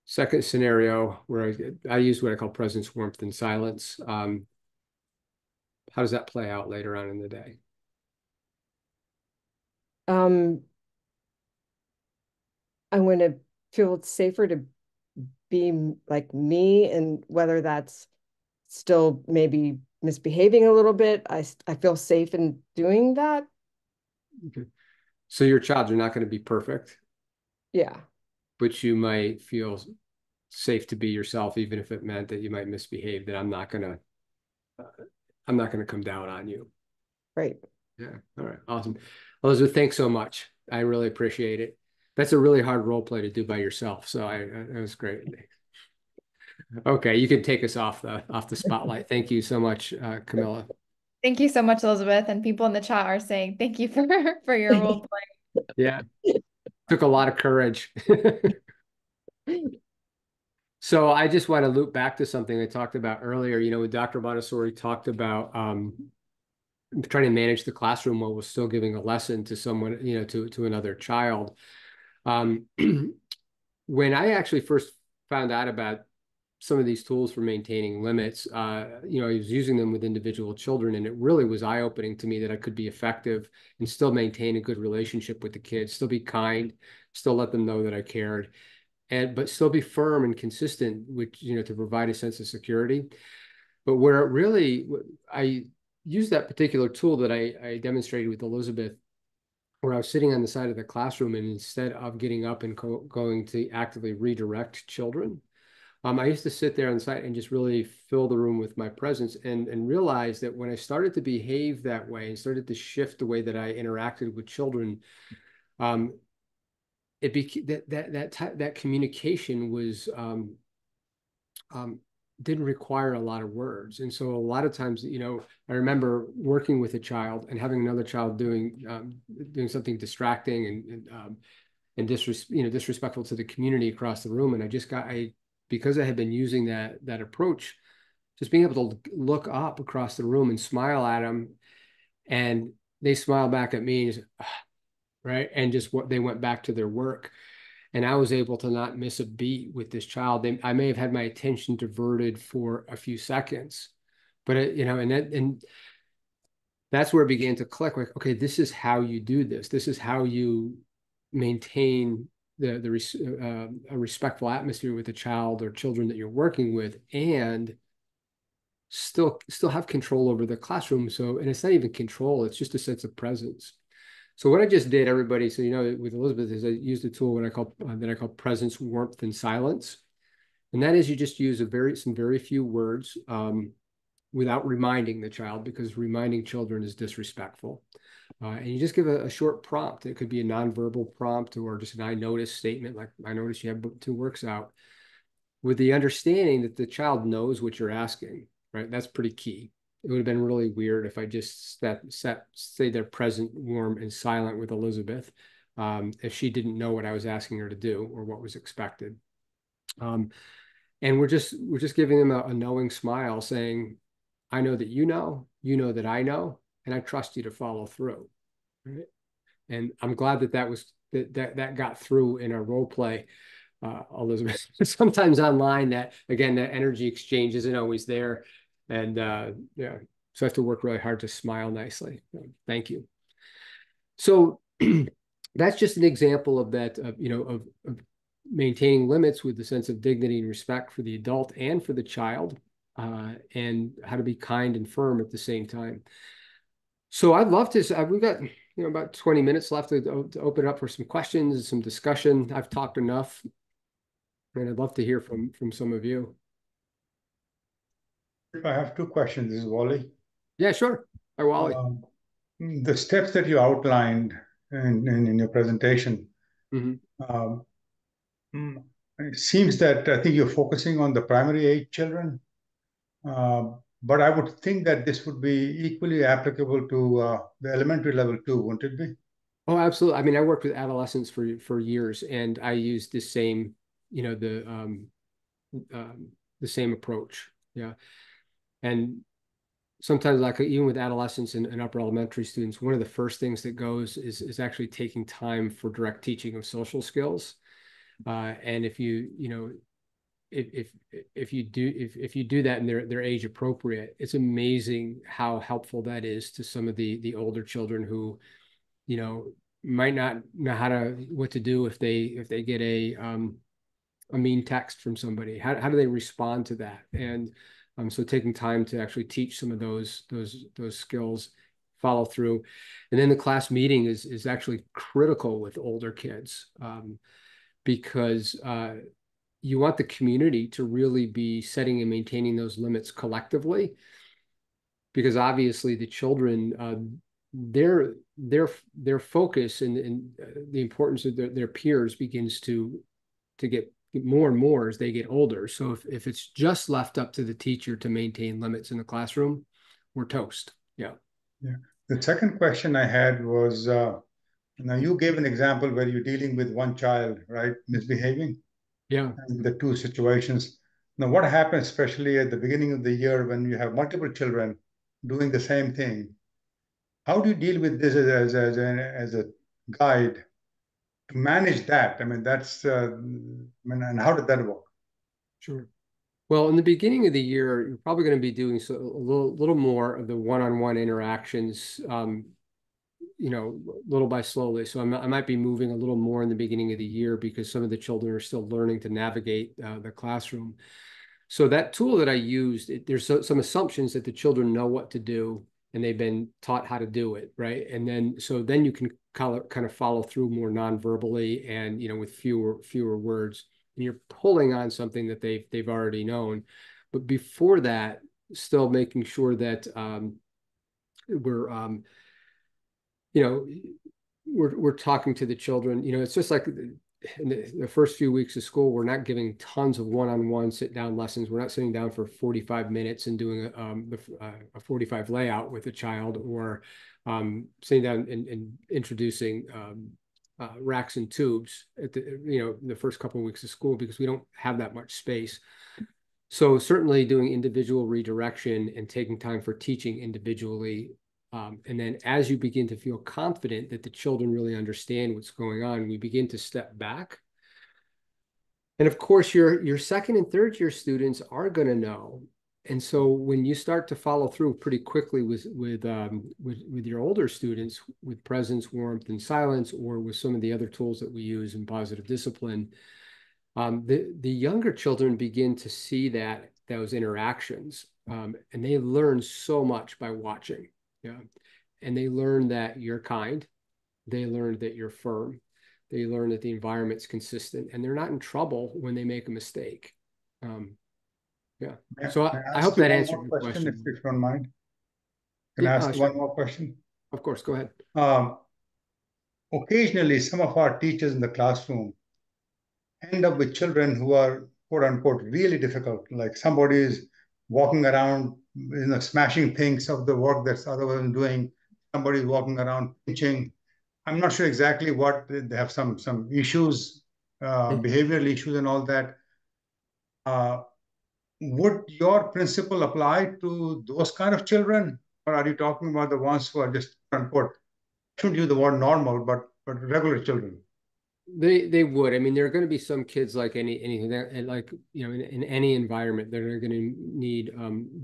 Second scenario where I use what I call presence, warmth, and silence. How does that play out later on in the day? I'm going to feel it's safer to be like me, and whether that's still maybe misbehaving a little bit, I feel safe in doing that. Okay. So your child, you're not going to be perfect, Yeah. but you might feel safe to be yourself, even if it meant that you might misbehave, that I'm not going to come down on you. Right. Yeah. All right. Awesome. Elizabeth, thanks so much. I really appreciate it. That's a really hard role play to do by yourself. So that was great. Okay. You can take us off the spotlight. Thank you so much, Camilla. Thank you so much, Elizabeth. And people in the chat are saying thank you for for your role play. Yeah. Took a lot of courage. So I just want to loop back to something I talked about earlier. When Dr. Montessori talked about trying to manage the classroom while we're still giving a lesson to someone, to another child. Um, when I actually first found out about some of these tools for maintaining limits, I was using them with individual children, and it really was eye-opening to me that I could be effective and still maintain a good relationship with the kids, still be kind, still let them know that I cared, but still be firm and consistent, which, to provide a sense of security. But where it really, I used that particular tool that I demonstrated with Elizabeth, where I was sitting on the side of the classroom, and instead of getting up and going to actively redirect children, I used to sit there on the side and just really fill the room with my presence, and realize that when I started to behave that way and started to shift the way that I interacted with children, it became that communication was didn't require a lot of words. And so a lot of times, I remember working with a child and having another child doing something distracting and disrespectful to the community across the room. And because I had been using that approach, just being able to look up across the room and smile at them, and they smile back at me, right? And just they went back to their work. And I was able to not miss a beat with this child. I may have had my attention diverted for a few seconds, but and that's where it began to click. Like, okay, this is how you do this. This is how you maintain a respectful atmosphere with the child or children that you're working with, and still have control over the classroom. And it's not even control; it's just a sense of presence. So what I just did, everybody, so with Elizabeth, is I used a tool that I call presence, warmth, and silence, and that is you just use some very few words without reminding the child, because reminding children is disrespectful, and you just give a short prompt. It could be a nonverbal prompt or just an "I notice" statement, like "I notice you have 2 works out," with the understanding that the child knows what you're asking. Right, that's pretty key. It would have been really weird if I just stay there present, warm, and silent with Elizabeth, if she didn't know what I was asking her to do or what was expected. And we're just giving them a knowing smile, saying, "I know that you know that I know, and I trust you to follow through." Right? And I'm glad that got through in our role play, Elizabeth. Sometimes online, that energy exchange isn't always there. And yeah, so I have to work really hard to smile nicely. Thank you. So that's just an example of that, of maintaining limits with the sense of dignity and respect for the adult and for the child, and how to be kind and firm at the same time. So I'd love to, we've got, about 20 minutes left to open it up for some questions and some discussion. I've talked enough, and I'd love to hear from some of you. I have 2 questions. This is Wally. Yeah, sure. Hi, Wally. The steps that you outlined in your presentation, it seems that I think you're focusing on the primary age children, but I would think that this would be equally applicable to the elementary level too, wouldn't it be? Oh, absolutely. I mean, I worked with adolescents for years, and I used the same, the same approach. Yeah. And sometimes, like even with adolescents and upper elementary students, one of the first things that goes is actually taking time for direct teaching of social skills. And if you do that and they're age appropriate, it's amazing how helpful that is to some of the older children who, might not know what to do if they get a mean text from somebody? How do they respond to that? And so taking time to actually teach some of those skills, follow through. And then the class meeting is actually critical with older kids, because you want the community to really be setting and maintaining those limits collectively, because obviously the children, their focus and the importance of their peers begins to get more and more as they get older. So if it's just left up to the teacher to maintain limits in the classroom, we're toast. Yeah. Yeah. The second question I had was, now you gave an example where you're dealing with one child, right, misbehaving, Yeah. and the two situations. Now, what happens, especially at the beginning of the year when you have multiple children doing the same thing? How do you deal with this as a guide to manage that? I mean, and how did that work? Sure. Well, in the beginning of the year, you're probably going to be doing a little more of the one-on-one interactions, little by slowly. So I might be moving a little more in the beginning of the year because some of the children are still learning to navigate the classroom. So that tool that I used, there's some assumptions that the children know what to do and they've been taught how to do it, right? And then you can kind of follow through more non-verbally and with fewer words. And you're pulling on something that they've already known. But before that, still making sure that we're we're talking to the children. It's just like in the first few weeks of school, we're not giving tons of one-on-one sit-down lessons. We're not sitting down for 45 minutes and doing a 45 layout with a child, or sitting down and introducing racks and tubes at the first couple of weeks of school, because we don't have that much space. So certainly doing individual redirection and taking time for teaching individually. And then as you begin to feel confident that the children really understand what's going on, we begin to step back. And of course, your second and third year students are going to know. And so when you start to follow through pretty quickly with your older students, with presence, warmth, and silence, or with some of the other tools that we use in positive discipline, the younger children begin to see those interactions, and they learn so much by watching. Yeah. And they learn that you're kind. They learn that you're firm. They learn that the environment's consistent, and they're not in trouble when they make a mistake. Yeah. So I hope that answered your question. If you don't mind. Can I ask one more question? Of course, go ahead. Occasionally, some of our teachers in the classroom end up with children who are, quote unquote, really difficult. Like somebody is walking around, smashing things of the work that's otherwise doing. Somebody's walking around pinching. I'm not sure exactly what they have, some issues, behavioral issues and all that. Would your principle apply to those kind of children, or are you talking about the ones who are just, quote unquote, I shouldn't use the word normal, but regular children? They would. I mean, there are going to be some kids like anything, and like in any environment, that are going to need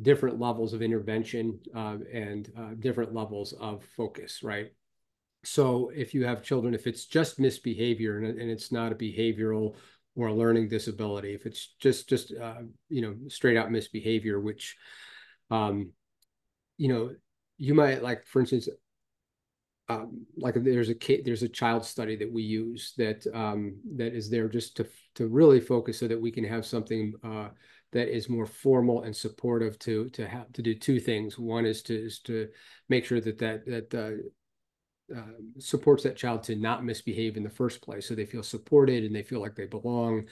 different levels of intervention and different levels of focus, right? So if you have children, if it's just misbehavior and it's not a behavioral or a learning disability, if it's just straight out misbehavior, which you might, like, for instance, like there's a child study that we use that is there just to really focus so that we can have something that is more formal and supportive to do two things. One is to make sure that supports that child to not misbehave in the first place, so they feel supported and they feel like they belong,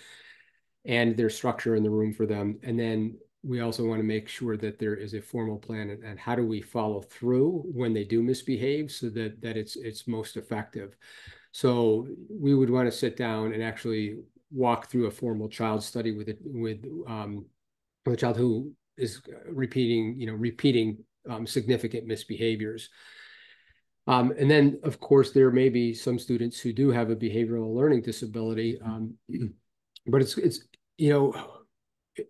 and there's structure in the room for them. And then we also want to make sure that there is a formal plan and how do we follow through when they do misbehave so that it's most effective. So we would want to sit down and actually walk through a formal child study with a child who is repeating significant misbehaviors. And then, of course, there may be some students who do have a behavioral learning disability, but it's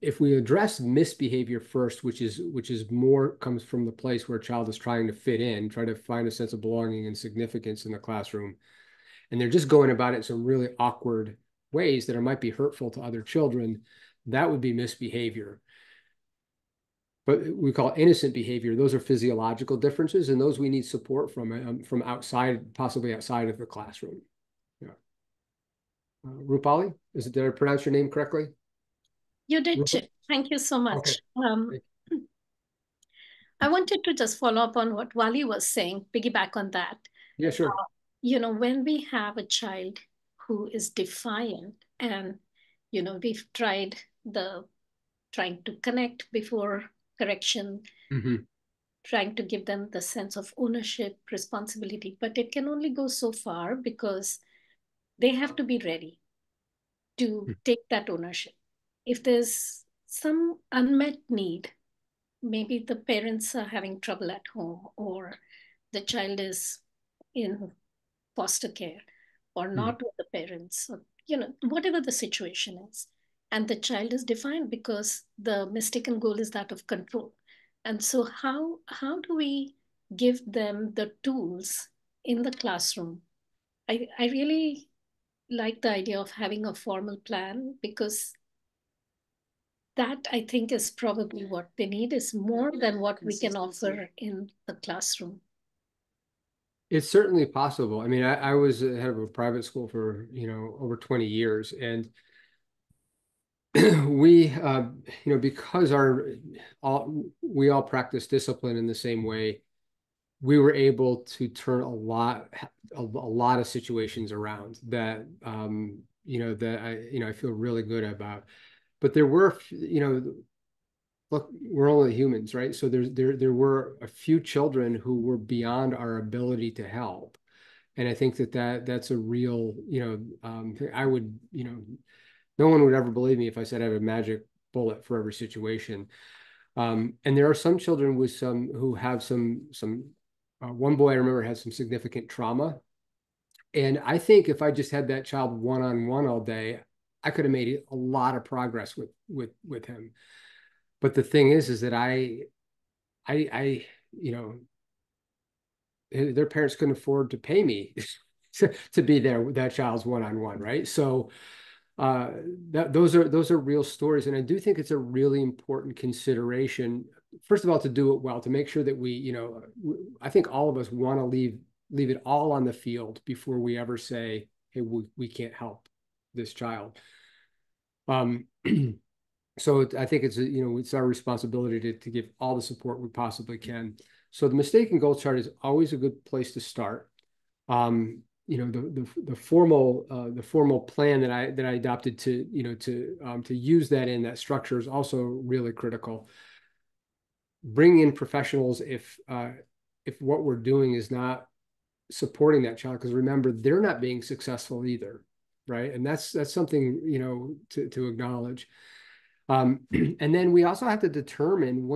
if we address misbehavior first, which is more comes from the place where a child is trying to fit in, try to find a sense of belonging and significance in the classroom, and they're just going about it in some really awkward ways that might be hurtful to other children, that would be misbehavior. But we call innocent behavior. Those are physiological differences, and those we need support from outside, possibly outside of the classroom. Yeah. Rupali, did I pronounce your name correctly? You did, Chip. Thank you so much. Okay. I wanted to just follow up on what Wally was saying, piggyback on that. Yeah, sure. When we have a child who is defiant and, we've tried trying to connect before correction, trying to give them the sense of ownership, responsibility, but it can only go so far because they have to be ready to take that ownership. If there's some unmet need, maybe the parents are having trouble at home, or the child is in foster care or not with the parents, or whatever the situation is, and the child is defined because the mistaken goal is that of control. And so how do we give them the tools in the classroom? I really like the idea of having a formal plan, because that, I think, is probably what they need, is more than what we can offer in the classroom. It's certainly possible. I mean, I was head of a private school for, over 20 years. And we, because we all practice discipline in the same way, we were able to turn a lot of situations around that, that I feel really good about. But there were, look, we're only humans, right? So there were a few children who were beyond our ability to help. And I think that's a real, I would, no one would ever believe me if I said I have a magic bullet for every situation. And there are some children who have some one boy I remember had some significant trauma. And I think if I just had that child one-on-one all day, I could have made a lot of progress with him. But the thing is that their parents couldn't afford to pay me to be there with that child's one-on-one, right? So those are real stories, and I do think it's a really important consideration. First of all, to do it well, to make sure that I think all of us want to leave it all on the field before we ever say, hey, we can't help this child. So I think it's our responsibility to give all the support we possibly can. So the mistake and goal chart is always a good place to start. The formal plan that I adopted to use that structure is also really critical. Bring in professionals if what we're doing is not supporting that child, because remember, they're not being successful either, right? And that's something to acknowledge. And then we also have to determine,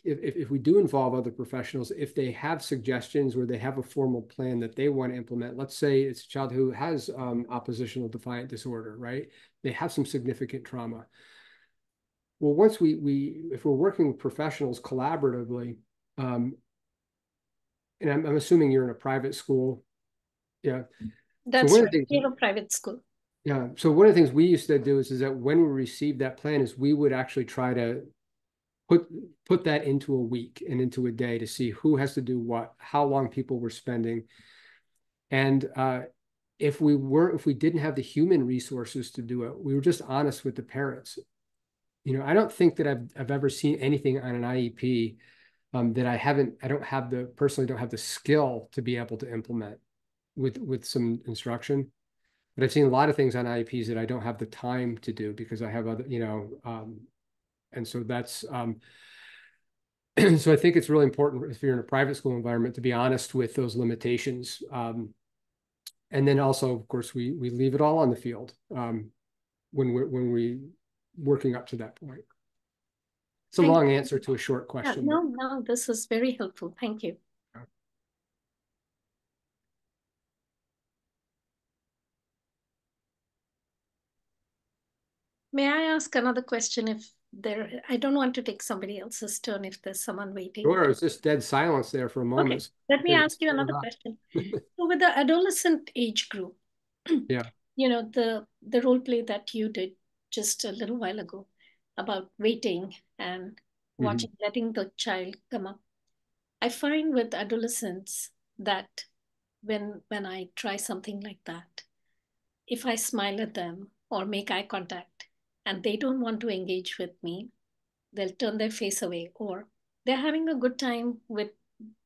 if we do involve other professionals, if they have suggestions or they have a formal plan that they want to implement. Let's say it's a child who has oppositional defiant disorder, right? They have some significant trauma. Well, once if we're working with professionals collaboratively, and I'm assuming you're in a private school. Yeah. That's right. We have a private school. Yeah. So one of the things we used to do is that when we received that plan, is we would actually try to put that into a week and into a day to see who has to do what, how long people were spending. And if we didn't have the human resources to do it, we were just honest with the parents. I don't think that I've ever seen anything on an IEP that I personally don't have the skill to be able to implement with some instruction. But I've seen a lot of things on IEPs that I don't have the time to do because I have other, and so that's, so I think it's really important if you're in a private school environment to be honest with those limitations. And then also, of course, we leave it all on the field when we're working up to that point. It's a long answer to a short question. Yeah, no, this is very helpful. Thank you. May I ask another question? I don't want to take somebody else's turn if there's someone waiting. Sure, it's just dead silence there for a moment. Okay, let me ask you another question. So with the adolescent age group, yeah, the role play that you did just a little while ago about waiting and watching, letting the child come up. I find with adolescents that when I try something like that, if I smile at them or make eye contact and they don't want to engage with me, they'll turn their face away, or they're having a good time with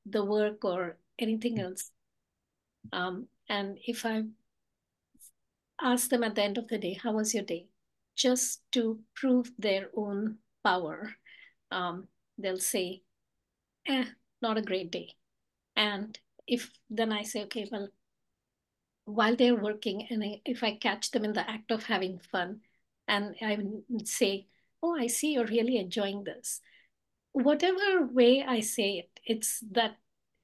the work or anything else. And if I ask them at the end of the day, how was your day? Just to prove their own power, they'll say, not a great day. And if then I say, okay, well, while they're working, and if I catch them in the act of having fun, and I would say, oh, I see you're really enjoying this. Whatever way I say it, it's that,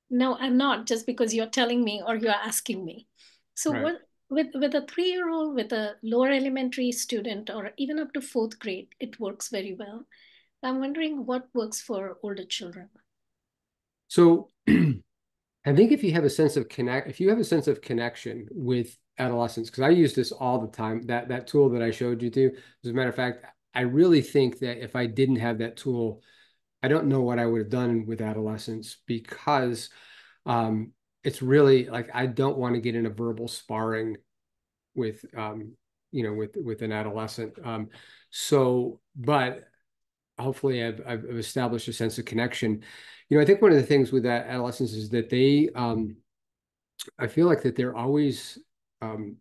no, I'm not, just because you're telling me or you're asking me. So Right. what with a 3-year-old, with a lower elementary student, or even up to 4th grade, it works very well. I'm wondering what works for older children. So I think if you have a sense of connection with adolescents, because I use this all the time, that tool that I showed you to, as a matter of fact, I really think that if I didn't have that tool, I don't know what I would have done with adolescents, because it's really like, I don't want to get in a verbal sparring with with an adolescent. But hopefully I've established a sense of connection. I think one of the things with that adolescents is that they I feel like that they're always to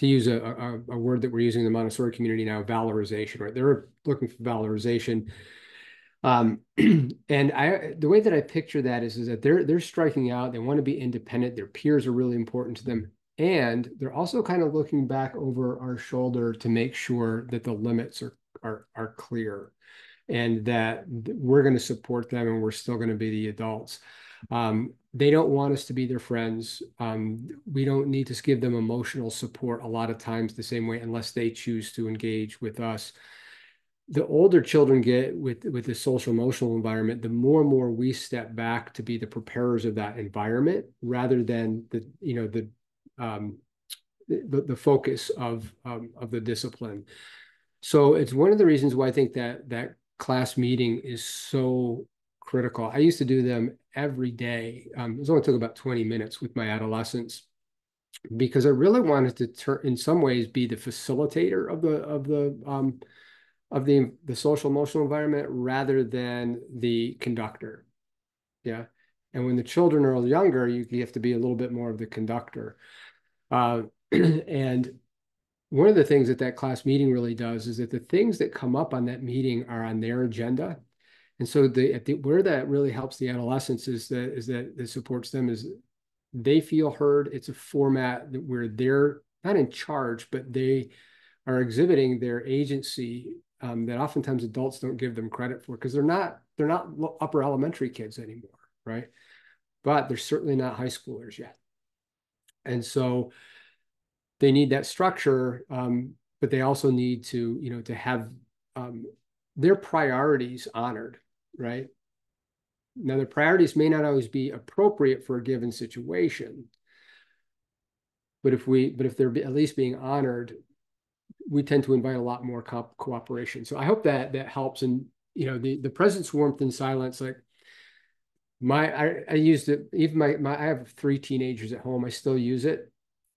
use a word that we're using in the Montessori community now, valorization, right? They're looking for valorization. And the way that I picture that is that they're striking out. They want to be independent. Their peers are really important to them. And they're also kind of looking back over our shoulder to make sure that the limits are clear, and that we're going to support them, and we're still going to be the adults. They don't want us to be their friends. We don't need to give them emotional support a lot of times the same way, unless they choose to engage with us. The older children get with the social emotional environment, the more and more we step back to be the preparers of that environment, rather than the focus of the discipline. So it's one of the reasons why I think that class meeting is so critical. I used to do them every day. It only took about 20 minutes with my adolescents, because I really wanted to in some ways, be the facilitator of the social emotional environment, rather than the conductor. Yeah. And when the children are younger, you have to be a little bit more of the conductor. And one of the things that class meeting really does is that the things that come up on that meeting are on their agenda. And so where that really helps the adolescents is that it supports them, is they feel heard. It's a format where they're not in charge, but they are exhibiting their agency, that oftentimes adults don't give them credit for, because they're not upper elementary kids anymore, right? But they're certainly not high schoolers yet. And so they need that structure, but they also need to have their priorities honored, right? Now, their priorities may not always be appropriate for a given situation, but if they're at least being honored, we tend to invite a lot more cooperation. So I hope that helps. And the presence, warmth, and silence, like I used it. Even I have 3 teenagers at home. I still use it.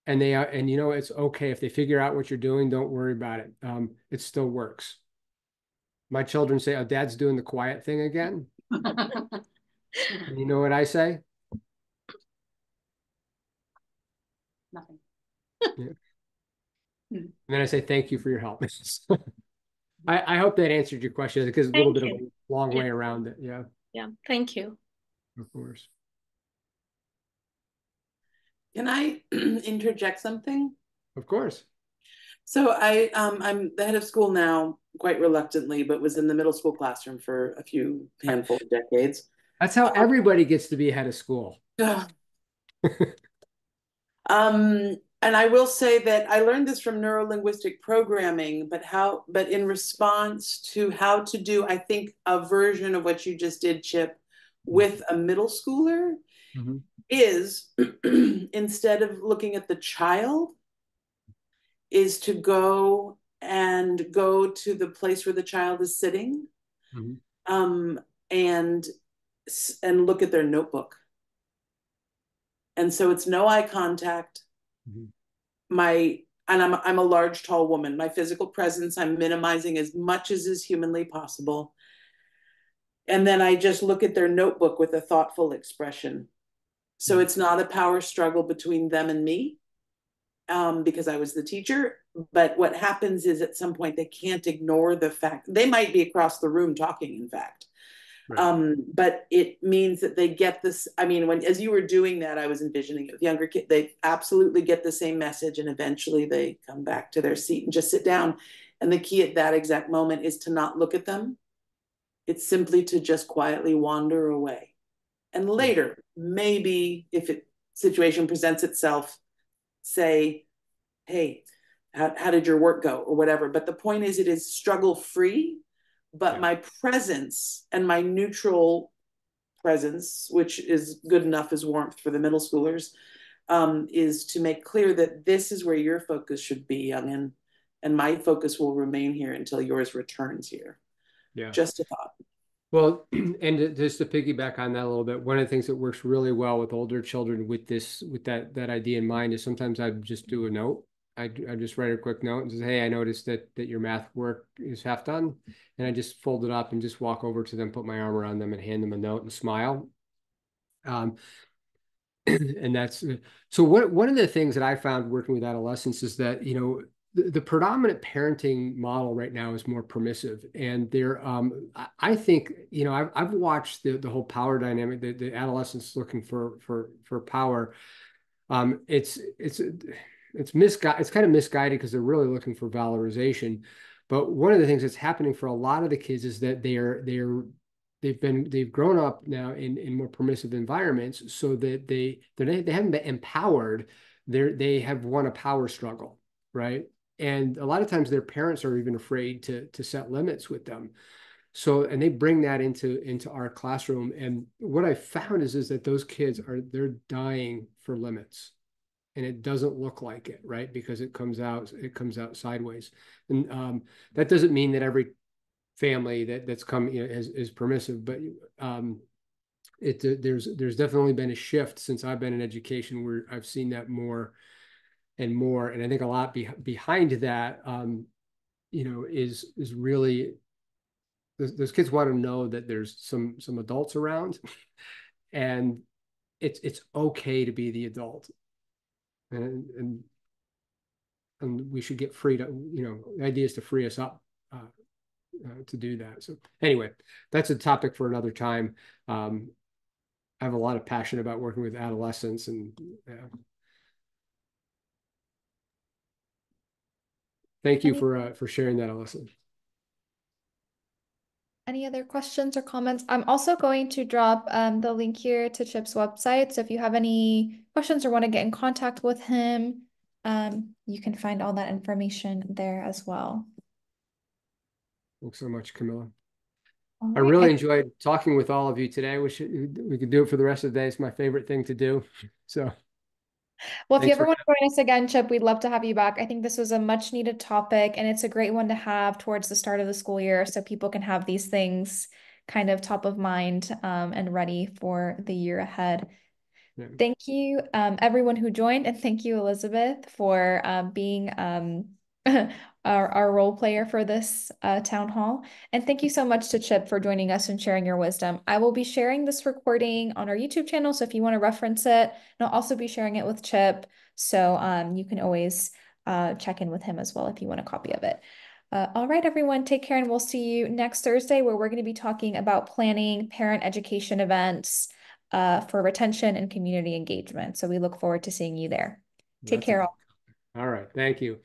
And it's okay if they figure out what you're doing, don't worry about it. It still works. My children say, "Oh, Dad's doing the quiet thing again." And you know what I say? Nothing. Yeah. And then I say, "Thank you for your help." I hope that answered your question, because it's a little bit of a long way around it. Yeah. Yeah. Thank you. Of course. Can I interject something? Of course. So I'm the head of school now, quite reluctantly, but was in the middle school classroom for a few handful of decades. That's how everybody gets to be head of school. And I will say that I learned this from neurolinguistic programming, but in response to how to do, I think, a version of what you just did, Chip, with a middle schooler. is instead of looking at the child, is to go to the place where the child is sitting, and look at their notebook. And so it's no eye contact. I'm a large, tall woman. My physical presence, I'm minimizing as much as is humanly possible. And then I just look at their notebook with a thoughtful expression. So it's not a power struggle between them and me, because I was the teacher. But what happens is at some point they can't ignore the fact they might be across the room talking, in fact. Right. But it means that they get this. I mean, as you were doing that, I was envisioning it with younger kids. They absolutely get the same message, and eventually they come back to their seat and just sit down. And the key at that exact moment is to not look at them. It's simply to just quietly wander away. And later, maybe if a situation presents itself, say, hey, how did your work go, or whatever. But the point is, it is struggle-free. But my presence and my neutral presence, which is good enough as warmth for the middle schoolers, is to make clear that this is where your focus should be, youngin, and my focus will remain here until yours returns here. Yeah. Just a thought. Well, and just to piggyback on that a little bit, one of the things that works really well with older children with that idea in mind is sometimes I just do a note. I just write a quick note and say, hey, I noticed that your math work is half done. And I just fold it up and just walk over to them, put my arm around them and hand them a note and smile. And that's, so one of the things that I found working with adolescents is that, you know, the predominant parenting model right now is more permissive. And they're, I think, you know, I've watched the whole power dynamic, the adolescents looking for power. It's misguided. It's kind of misguided because they're really looking for valorization. But one of the things that's happening for a lot of the kids is that they've grown up now in more permissive environments, so that they haven't been empowered. They have won a power struggle, right? And a lot of times their parents are even afraid to set limits with them. So, and they bring that into our classroom. And what I found is that those kids they're dying for limits. And it doesn't look like it, right? Because it comes out sideways. And that doesn't mean that every family that's come, you know, is permissive, but there's definitely been a shift since I've been in education where I've seen that more and more. And I think a lot behind that, you know, is really those kids want to know that there's some adults around, and it's okay to be the adult. And we should get free to, you know, the idea is to free us up to do that. So anyway, that's a topic for another time. I have a lot of passion about working with adolescents, and thank you for sharing that, Alyssa. Any other questions or comments? I'm also going to drop the link here to Chip's website. So if you have any questions or want to get in contact with him, you can find all that information there as well. Thanks so much, Camilla. I really enjoyed talking with all of you today. We could do it for the rest of the day. It's my favorite thing to do. So, well, if you ever want to join us again, Chip, we'd love to have you back. I think this was a much needed topic, and it's a great one to have towards the start of the school year, so people can have these things kind of top of mind and ready for the year ahead. Yeah. Thank you, everyone who joined, and thank you, Elizabeth, for being our role player for this town hall. And thank you so much to Chip for joining us and sharing your wisdom. I will be sharing this recording on our YouTube channel, so if you want to reference it, and I'll also be sharing it with Chip, so you can always check in with him as well if you want a copy of it. All right, everyone, take care, and we'll see you next Thursday, where we're going to be talking about planning parent education events for retention and community engagement. So we look forward to seeing you there. Take care all. All right. Thank you.